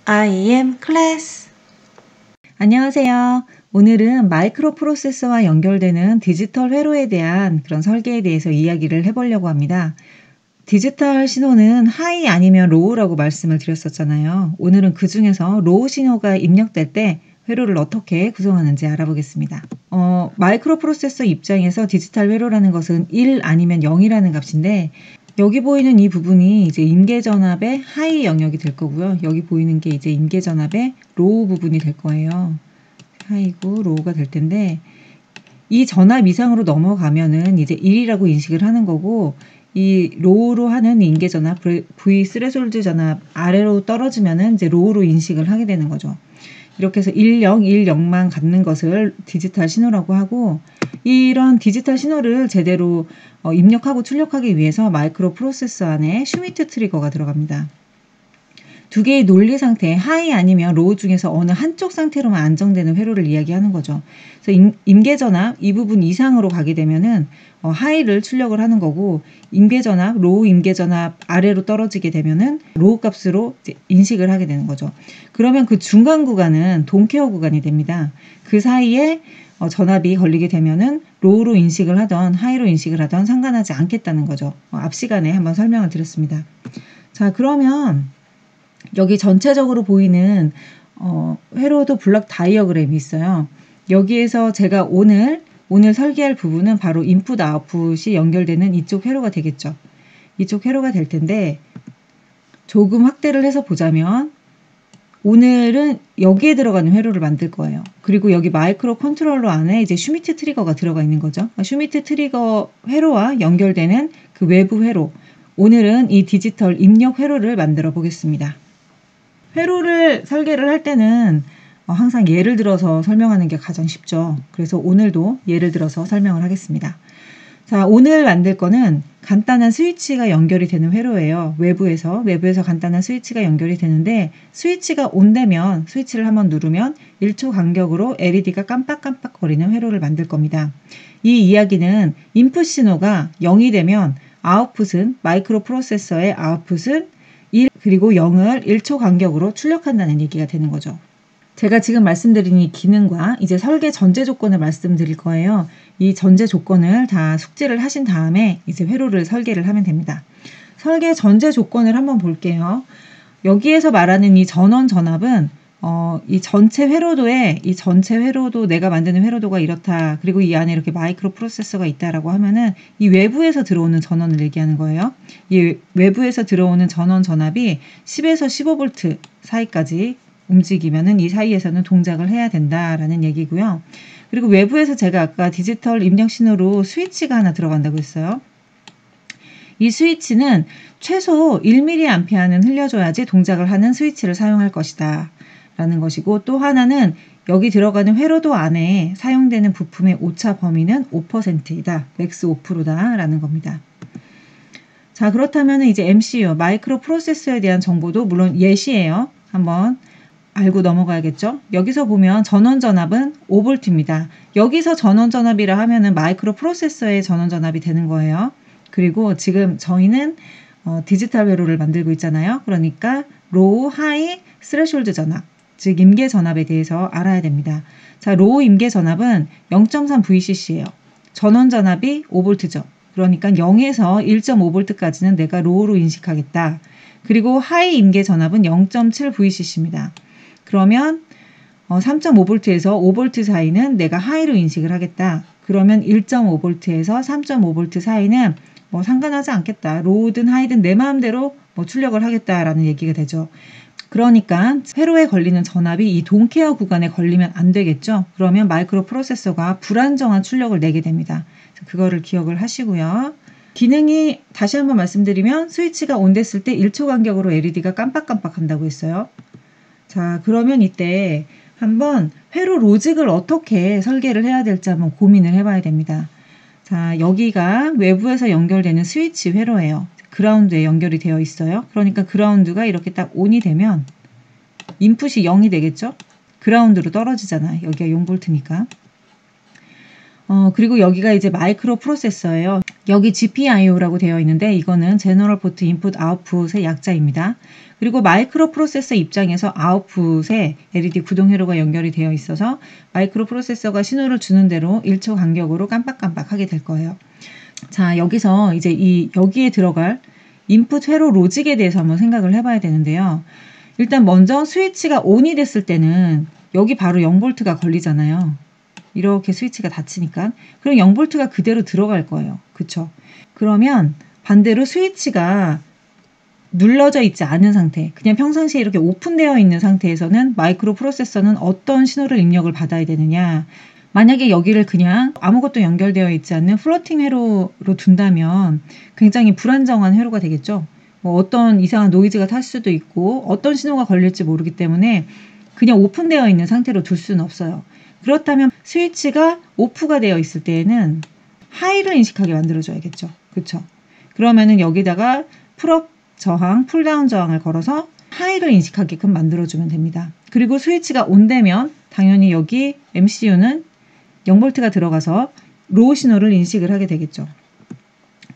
I am class. 안녕하세요. 오늘은 마이크로 프로세서와 연결되는 디지털 회로에 대한 그런 설계에 대해서 이야기를 해보려고 합니다. 디지털 신호는 하이 아니면 로우라고 말씀을 드렸었잖아요. 오늘은 그 중에서 로우 신호가 입력될 때 회로를 어떻게 구성하는지 알아보겠습니다. 마이크로 프로세서 입장에서 디지털 회로라는 것은 1 아니면 0이라는 값인데 여기 보이는 이 부분이 이제 임계전압의 하이 영역이 될 거고요. 여기 보이는 게 이제 임계전압의 로우 부분이 될 거예요. 하이고 로우가 될 텐데 이 전압 이상으로 넘어가면은 이제 1이라고 인식을 하는 거고 이 로우로 하는 임계전압 V 스레솔드 전압 아래로 떨어지면은 이제 로우로 인식을 하게 되는 거죠. 이렇게 해서 10, 10만 갖는 것을 디지털 신호라고 하고 이런 디지털 신호를 제대로 입력하고 출력하기 위해서 마이크로 프로세서 안에 슈미트 트리거가 들어갑니다. 두 개의 논리 상태, 하이 아니면 로우 중에서 어느 한쪽 상태로만 안정되는 회로를 이야기하는 거죠. 그래서 임계전압 이 부분 이상으로 가게 되면은 하이를 출력을 하는 거고 임계전압, 로우 임계전압 아래로 떨어지게 되면은 로우 값으로 인식을 하게 되는 거죠. 그러면 그 중간 구간은 돈케어 구간이 됩니다. 그 사이에 전압이 걸리게 되면은 로우로 인식을 하던 하이로 인식을 하던 상관하지 않겠다는 거죠. 앞 시간에 한번 설명을 드렸습니다. 자, 그러면 여기 전체적으로 보이는 회로도 블록 다이어그램이 있어요. 여기에서 제가 오늘 설계할 부분은 바로 인풋 아웃풋이 연결되는 이쪽 회로가 되겠죠. 이쪽 회로가 될 텐데 조금 확대를 해서 보자면 오늘은 여기에 들어가는 회로를 만들 거예요. 그리고 여기 마이크로 컨트롤러 안에 이제 슈미트 트리거가 들어가 있는 거죠. 슈미트 트리거 회로와 연결되는 그 외부 회로. 오늘은 이 디지털 입력 회로를 만들어 보겠습니다. 회로를 설계를 할 때는 항상 예를 들어서 설명하는 게 가장 쉽죠. 그래서 오늘도 예를 들어서 설명을 하겠습니다. 자, 오늘 만들 거는 간단한 스위치가 연결이 되는 회로예요. 외부에서 간단한 스위치가 연결이 되는데 스위치가 온되면 스위치를 한번 누르면 1초 간격으로 LED가 깜빡깜빡 거리는 회로를 만들 겁니다. 이 이야기는 인풋 신호가 0이 되면 아웃풋은 마이크로 프로세서의 아웃풋은 1 그리고 0을 1초 간격으로 출력한다는 얘기가 되는 거죠. 제가 지금 말씀드린 이 기능과 이제 설계 전제 조건을 말씀드릴 거예요. 이 전제 조건을 다 숙지를 하신 다음에 이제 회로를 설계를 하면 됩니다. 설계 전제 조건을 한번 볼게요. 여기에서 말하는 이 전원 전압은 이 전체 회로도 내가 만드는 회로도가 이렇다. 그리고 이 안에 이렇게 마이크로 프로세서가 있다라고 하면은 이 외부에서 들어오는 전원을 얘기하는 거예요. 이 외부에서 들어오는 전원 전압이 10에서 15V 사이까지 움직이면은 이 사이에서는 동작을 해야 된다라는 얘기고요. 그리고 외부에서 제가 아까 디지털 입력 신호로 스위치가 하나 들어간다고 했어요. 이 스위치는 최소 1mA는 흘려줘야지 동작을 하는 스위치를 사용할 것이다 라는 것이고 또 하나는 여기 들어가는 회로도 안에 사용되는 부품의 오차 범위는 5%이다. 맥스 5%다 라는 겁니다. 자, 그렇다면 이제 MCU, 마이크로 프로세서에 대한 정보도 물론 예시예요. 한번 알고 넘어가야겠죠? 여기서 보면 전원 전압은 5V입니다. 여기서 전원 전압이라 하면은 마이크로 프로세서의 전원 전압이 되는 거예요. 그리고 지금 저희는 디지털 회로를 만들고 있잖아요. 그러니까 로우, 하이, 스레숄드 전압, 즉 임계 전압에 대해서 알아야 됩니다. 자, 로우 임계 전압은 0.3VCC예요. 전원 전압이 5V죠. 그러니까 0에서 1.5V까지는 내가 로우로 인식하겠다. 그리고 하이 임계 전압은 0.7VCC입니다. 그러면 3.5V에서 5V 사이는 내가 하이로 인식을 하겠다. 그러면 1.5V에서 3.5V 사이는 뭐 상관하지 않겠다. 로우든 하이든 내 마음대로 뭐 출력을 하겠다라는 얘기가 되죠. 그러니까 회로에 걸리는 전압이 이 돈케어 구간에 걸리면 안 되겠죠. 그러면 마이크로 프로세서가 불안정한 출력을 내게 됩니다. 그거를 기억을 하시고요. 기능이 다시 한번 말씀드리면 스위치가 온 됐을 때 1초 간격으로 LED가 깜빡깜빡 한다고 했어요. 자, 그러면 이때 한번 회로 로직을 어떻게 설계를 해야 될지 한번 고민을 해봐야 됩니다. 자, 여기가 외부에서 연결되는 스위치 회로예요. 그라운드에 연결이 되어 있어요. 그러니까 그라운드가 이렇게 딱 ON이 되면 인풋이 0이 되겠죠? 그라운드로 떨어지잖아요. 여기가 0V니까. 그리고 여기가 이제 마이크로 프로세서예요. 여기 GPIO라고 되어 있는데 이거는 제너럴 포트 인풋 아웃풋의 약자입니다. 그리고 마이크로 프로세서 입장에서 아웃풋에 LED 구동 회로가 연결이 되어 있어서 마이크로 프로세서가 신호를 주는 대로 1초 간격으로 깜빡깜빡 하게 될 거예요. 자, 여기서 이제 여기에 들어갈 인풋 회로 로직에 대해서 한번 생각을 해봐야 되는데요. 일단 먼저 스위치가 ON이 됐을 때는 여기 바로 0V가 걸리잖아요. 이렇게 스위치가 닫히니까. 그럼 0V가 그대로 들어갈 거예요. 그쵸? 그러면 반대로 스위치가 눌러져 있지 않은 상태, 그냥 평상시에 이렇게 오픈되어 있는 상태에서는 마이크로 프로세서는 어떤 신호를 입력을 받아야 되느냐. 만약에 여기를 그냥 아무것도 연결되어 있지 않는 플로팅 회로로 둔다면 굉장히 불안정한 회로가 되겠죠. 뭐 어떤 이상한 노이즈가 탈 수도 있고 어떤 신호가 걸릴지 모르기 때문에 그냥 오픈되어 있는 상태로 둘 수는 없어요. 그렇다면 스위치가 오프가 되어 있을 때에는 하이를 인식하게 만들어줘야겠죠. 그쵸? 그러면은 여기다가 풀업 저항, 풀다운 저항을 걸어서 하이를 인식하게끔 만들어주면 됩니다. 그리고 스위치가 온되면 당연히 여기 MCU는 0V가 들어가서 로우 신호를 인식을 하게 되겠죠.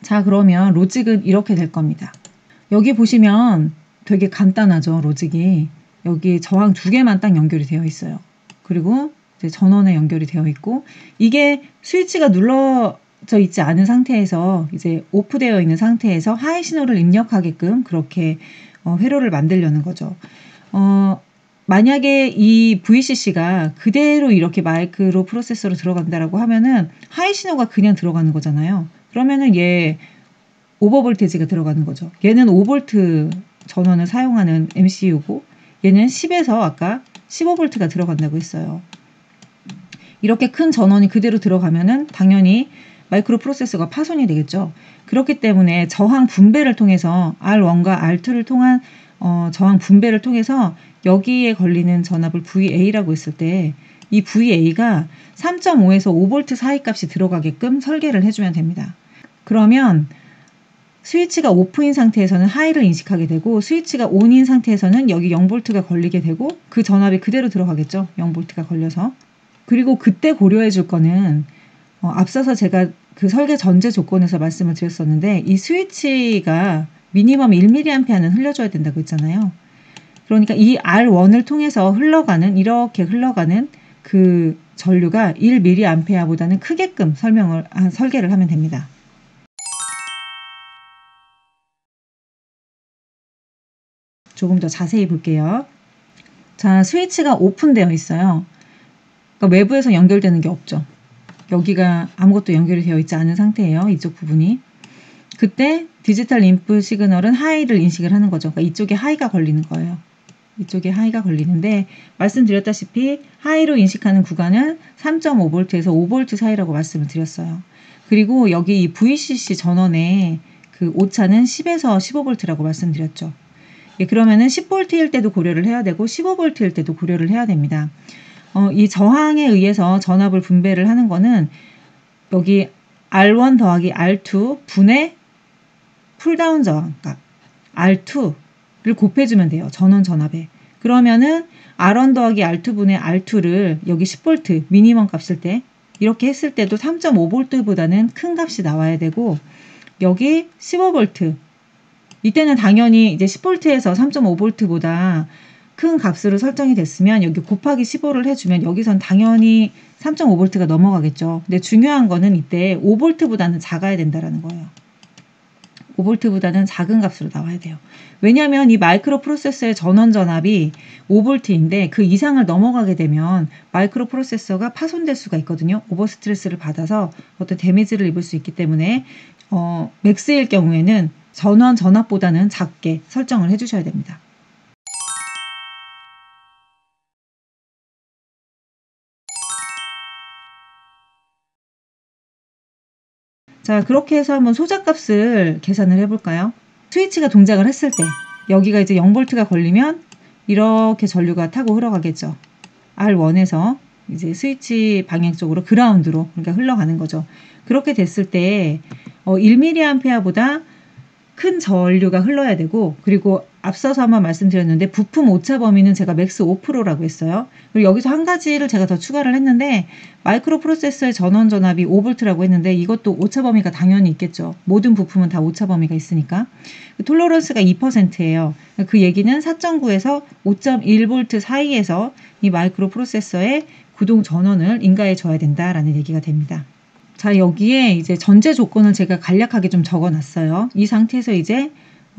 자, 그러면 로직은 이렇게 될 겁니다. 여기 보시면 되게 간단하죠, 로직이. 여기 저항 2개만 딱 연결이 되어 있어요. 그리고 이제 전원에 연결이 되어 있고, 이게 스위치가 눌러져 있지 않은 상태에서 이제 오프되어 있는 상태에서 하이 신호를 입력하게끔 그렇게 회로를 만들려는 거죠. 만약에 이 VCC가 그대로 이렇게 마이크로 프로세서로 들어간다라고 하면은 하이 신호가 그냥 들어가는 거잖아요. 그러면은 얘 오버볼테지가 들어가는 거죠. 얘는 5V 전원을 사용하는 MCU고 얘는 10에서 아까 15V가 들어간다고 했어요. 이렇게 큰 전원이 그대로 들어가면은 당연히 마이크로 프로세서가 파손이 되겠죠. 그렇기 때문에 저항 분배를 통해서 R1과 R2를 통한 저항 분배를 통해서 여기에 걸리는 전압을 VA라고 했을 때 이 VA가 3.5에서 5V 사이 값이 들어가게끔 설계를 해주면 됩니다. 그러면 스위치가 오프인 상태에서는 하이를 인식하게 되고 스위치가 온인 상태에서는 여기 0V가 걸리게 되고 그 전압이 그대로 들어가겠죠. 0V가 걸려서. 그리고 그때 고려해 줄 거는 앞서서 제가 그 설계 전제 조건에서 말씀을 드렸었는데 이 스위치가 미니멈 1mA는 흘려줘야 된다고 했잖아요. 그러니까 이 R1을 통해서 이렇게 흘러가는 그 전류가 1mA보다는 크게끔 설계를 하면 됩니다. 조금 더 자세히 볼게요. 자, 스위치가 오픈되어 있어요. 그러니까 외부에서 연결되는 게 없죠. 여기가 아무것도 연결이 되어 있지 않은 상태예요. 이쪽 부분이. 그때 디지털 인풋 시그널은 하이를 인식을 하는 거죠. 그러니까 이쪽에 하이가 걸리는 거예요. 이쪽에 하이가 걸리는데 말씀드렸다시피 하이로 인식하는 구간은 3.5V에서 5V 사이라고 말씀을 드렸어요. 그리고 여기 이 VCC 전원의 그 오차는 10에서 15V라고 말씀드렸죠. 예, 그러면은 10V일 때도 고려를 해야 되고 15V일 때도 고려를 해야 됩니다. 이 저항에 의해서 전압을 분배를 하는 거는 여기 R1 더하기 R2 분의 풀다운 저항값 R2를 곱해주면 돼요. 전원 전압에. 그러면은 R1 더하기 R2 분의 R2를 여기 10V 미니멈 값일 때 이렇게 했을 때도 3.5V보다는 큰 값이 나와야 되고 여기 15V 이때는 당연히 이제 10V에서 3.5V보다 큰 값으로 설정이 됐으면 여기 곱하기 15를 해주면 여기선 당연히 3.5V가 넘어가겠죠. 근데 중요한 거는 이때 5V보다는 작아야 된다는 거예요. 5V보다는 작은 값으로 나와야 돼요. 왜냐하면 이 마이크로 프로세서의 전원 전압이 5V인데 그 이상을 넘어가게 되면 마이크로 프로세서가 파손될 수가 있거든요. 오버 스트레스를 받아서 어떤 데미지를 입을 수 있기 때문에 맥스일 경우에는 전원 전압보다는 작게 설정을 해주셔야 됩니다. 자, 그렇게 해서 한번 소자값을 계산을 해볼까요? 스위치가 동작을 했을 때 여기가 이제 0V가 걸리면 이렇게 전류가 타고 흘러가겠죠. R1에서 이제 스위치 방향 쪽으로 그라운드로 그러니까 흘러가는 거죠. 그렇게 됐을 때 1mA보다 큰 전류가 흘러야 되고, 그리고 앞서서 한번 말씀드렸는데 부품 오차 범위는 제가 맥스 5%라고 했어요. 그리고 여기서 한 가지를 제가 더 추가를 했는데 마이크로 프로세서의 전원 전압이 5V라고 했는데 이것도 오차 범위가 당연히 있겠죠. 모든 부품은 다 오차 범위가 있으니까. 톨러런스가 2%예요. 그 얘기는 4.9에서 5.1V 사이에서 이 마이크로 프로세서의 구동 전원을 인가해 줘야 된다라는 얘기가 됩니다. 자, 여기에 이제 전제 조건을 제가 간략하게 좀 적어 놨어요. 이 상태에서 이제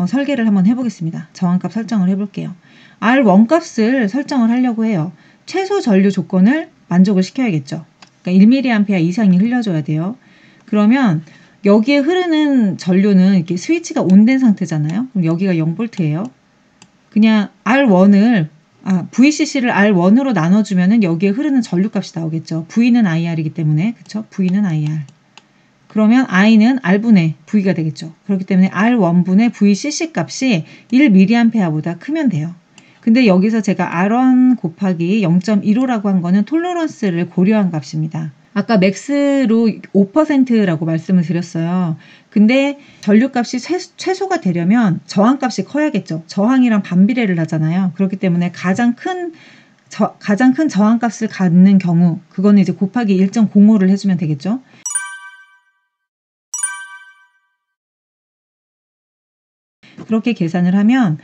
설계를 한번 해보겠습니다. 저항값 설정을 해볼게요. R1 값을 설정을 하려고 해요. 최소 전류 조건을 만족을 시켜야겠죠. 그러니까 1mA 이상이 흘려줘야 돼요. 그러면 여기에 흐르는 전류는 이렇게 스위치가 온된 상태잖아요. 그럼 여기가 0V예요. 그냥 R1을 VCC를 R1으로 나눠주면은 여기에 흐르는 전류값이 나오겠죠. V는 IR이기 때문에, 그쵸? V는 IR. 그러면 I는 R분의 V가 되겠죠. 그렇기 때문에 R1분의 VCC 값이 1mA보다 크면 돼요. 근데 여기서 제가 R1 곱하기 0.15라고 한 거는 톨러런스를 고려한 값입니다. 아까 맥스로 5%라고 말씀을 드렸어요. 근데 전류값이 최소가 되려면 저항값이 커야겠죠. 저항이랑 반비례를 하잖아요. 그렇기 때문에 가장 큰 저항값을 갖는 경우, 그거는 이제 곱하기 1.05를 해주면 되겠죠. 그렇게 계산을 하면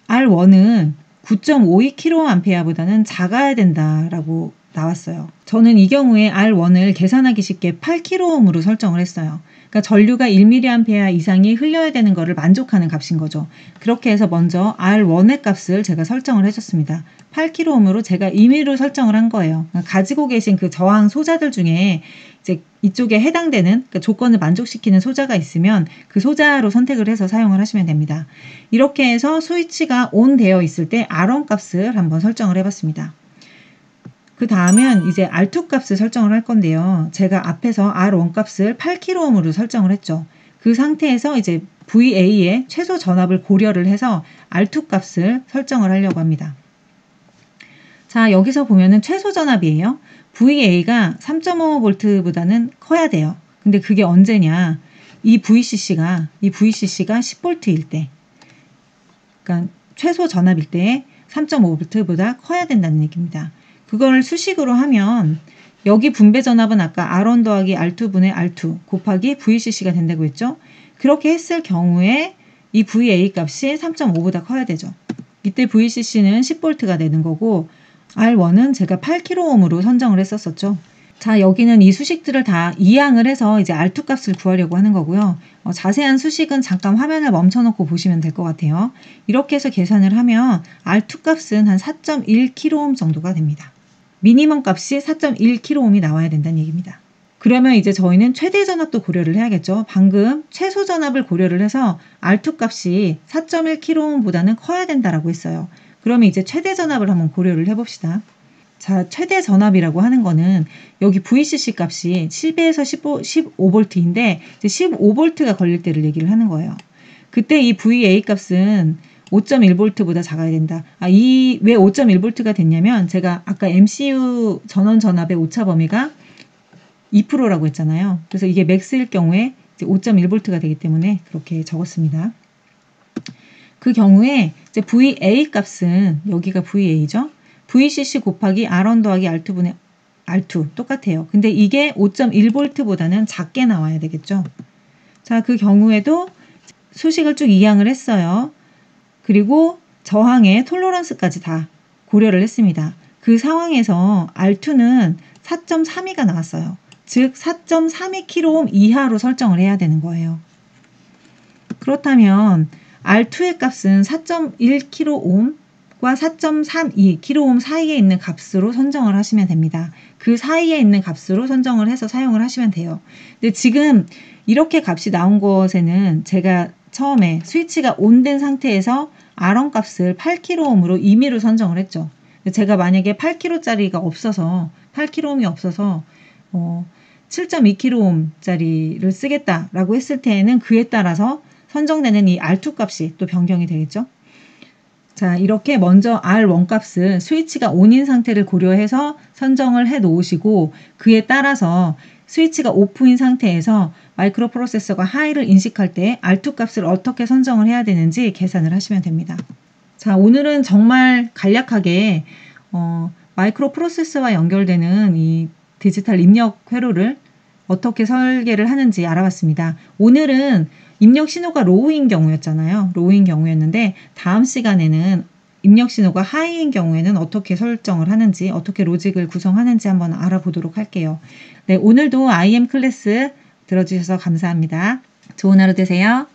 R1은 9.52kA보다는 작아야 된다라고 나왔어요. 저는 이 경우에 R1을 계산하기 쉽게 8kΩ로 설정을 했어요. 그러니까 전류가 1mA 이상이 흘려야 되는 거를 만족하는 값인 거죠. 그렇게 해서 먼저 R1의 값을 제가 설정을 해줬습니다. 8kΩ로 제가 임의로 설정을 한 거예요. 그러니까 가지고 계신 그 저항 소자들 중에 이제 이쪽에 해당되는 그러니까 조건을 만족시키는 소자가 있으면 그 소자로 선택을 해서 사용을 하시면 됩니다. 이렇게 해서 스위치가 ON 되어 있을 때 R1 값을 한번 설정을 해봤습니다. 그 다음은 이제 R2 값을 설정을 할 건데요. 제가 앞에서 R1 값을 8kΩ로 설정을 했죠. 그 상태에서 이제 VA의 최소 전압을 고려를 해서 R2 값을 설정을 하려고 합니다. 자, 여기서 보면은 최소 전압이에요. VA가 3.5V보다는 커야 돼요. 근데 그게 언제냐? 이 VCC가 10V일 때. 그러니까 최소 전압일 때 3.5V보다 커야 된다는 얘기입니다. 그걸 수식으로 하면 여기 분배 전압은 아까 R1 더하기 R2분의 R2 곱하기 VCC가 된다고 했죠. 그렇게 했을 경우에 이 VA 값이 3.5보다 커야 되죠. 이때 VCC는 10V가 되는 거고 R1은 제가 8kΩ로 선정을 했었죠. 자, 여기는 이 수식들을 다 이항을 해서 이제 R2 값을 구하려고 하는 거고요. 자세한 수식은 잠깐 화면을 멈춰놓고 보시면 될 것 같아요. 이렇게 해서 계산을 하면 R2 값은 한 4.1kΩ 정도가 됩니다. 미니멈 값이 4.1kΩ이 나와야 된다는 얘기입니다. 그러면 이제 저희는 최대 전압도 고려를 해야겠죠. 방금 최소 전압을 고려를 해서 R2 값이 4.1kΩ보다는 커야 된다라고 했어요. 그러면 이제 최대 전압을 한번 고려를 해봅시다. 자, 최대 전압이라고 하는 거는 여기 VCC 값이 10에서 15V인데 이제 15V가 걸릴 때를 얘기를 하는 거예요. 그때 이 VA 값은 5.1V보다 작아야 된다. 왜 5.1V가 됐냐면 제가 아까 MCU 전원 전압의 오차 범위가 2%라고 했잖아요. 그래서 이게 맥스일 경우에 이제 5.1V가 되기 때문에 그렇게 적었습니다. 그 경우에 이제 VA 값은 여기가 VA죠. VCC 곱하기 R1 더하기 R2분의 R2 똑같아요. 근데 이게 5.1V보다는 작게 나와야 되겠죠. 자, 그 경우에도 수식을 쭉 이항을 했어요. 그리고 저항의 톨러런스까지 다 고려를 했습니다. 그 상황에서 R2는 4.32가 나왔어요. 즉 4.32kΩ 이하로 설정을 해야 되는 거예요. 그렇다면 R2의 값은 4.1kΩ과 4.32kΩ 사이에 있는 값으로 선정을 하시면 됩니다. 그 사이에 있는 값으로 선정을 해서 사용을 하시면 돼요. 근데 지금 이렇게 값이 나온 것에는 제가 처음에 스위치가 온된 상태에서 R1 값을 8kΩ으로 임의로 선정을 했죠. 제가 만약에 8kΩ짜리가 없어서 8kΩ이 없어서 7.2kΩ짜리를 쓰겠다라고 했을 때에는 그에 따라서 선정되는 이 R2 값이 또 변경이 되겠죠. 자, 이렇게 먼저 R1 값을 스위치가 ON인 상태를 고려해서 선정을 해 놓으시고 그에 따라서 스위치가 오프인 상태에서 마이크로 프로세서가 하이를 인식할 때 R2 값을 어떻게 선정을 해야 되는지 계산을 하시면 됩니다. 자, 오늘은 정말 간략하게 마이크로 프로세서와 연결되는 이 디지털 입력 회로를 어떻게 설계를 하는지 알아봤습니다. 오늘은 입력 신호가 로우인 경우였잖아요. 로우인 경우였는데 다음 시간에는 입력 신호가 하이인 경우에는 어떻게 설정을 하는지, 어떻게 로직을 구성하는지 한번 알아보도록 할게요. 네, 오늘도 IM 클래스 들어주셔서 감사합니다. 좋은 하루 되세요.